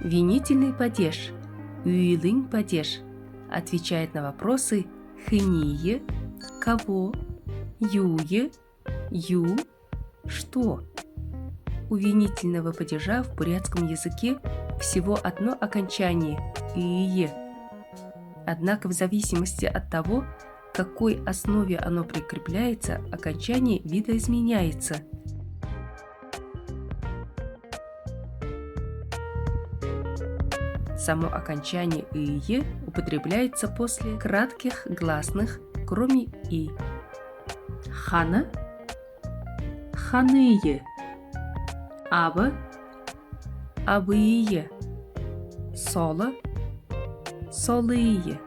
Винительный падеж, уилынь падеж отвечает на вопросы хные, кого, юе, ю, что. У винительного падежа в бурятском языке всего одно окончание – ие. Однако в зависимости от того, к какой основе оно прикрепляется, окончание видоизменяется. Само окончание «ие» употребляется после кратких гласных, кроме «и». Хана – ханые, аба – абые, соло – солые.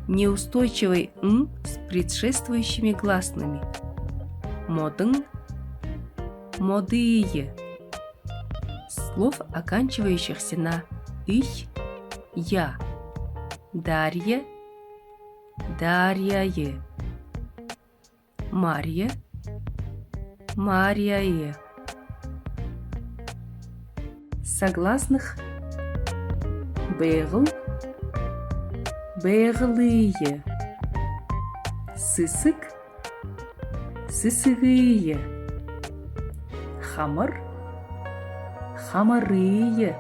Неустойчивый «н» с предшествующими гласными. Модын – модые. Слов, оканчивающихся на «ih», «я». Дарья – дарьяе. Марья – марьяе. Согласных бегл – беглые. Сысык – сысыгые. Хамар – хамарые.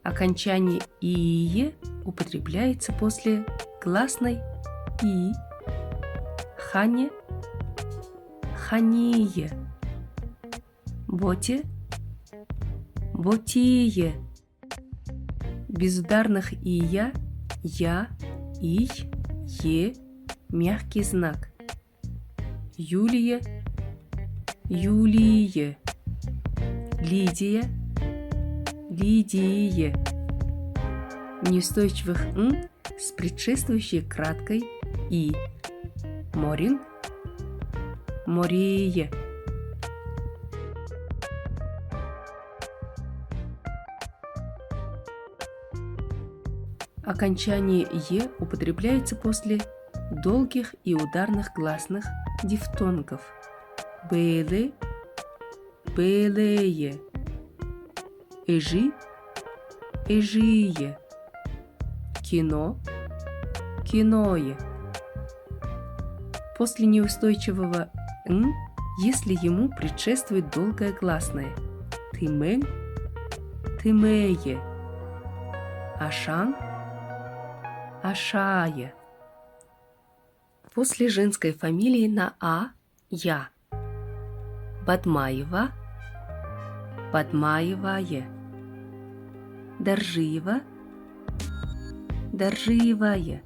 Окончание «ие» употребляется после гласной «и». Хане – хание. Боте – ботие. Безударных «ия», «я», «ий», «е» мягкий знак. Юлия – юлие. Лидия – лидие. Неустойчивых «н» с предшествующей краткой «и». Морин – морее. Окончание «е» употребляется после долгих и ударных гласных дифтонгов. Бэле – бэлее. Эжи – эжие. Кино – киное. После неустойчивого «н», если ему предшествует долгое гласное. Тымэн – тымее. Ашан – ашае. После женской фамилии на «а» – я. Бадмаева – бадмаевае. Доржиева – доржиевае.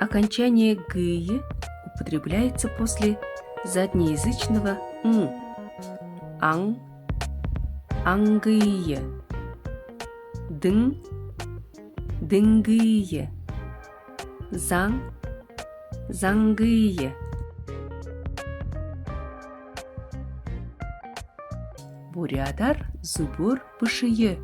Окончание «гые» употребляется после заднеязычного «н». Ан – ангые. Дын – дынгые. Зан – зангые. Бурядар зубур пышые.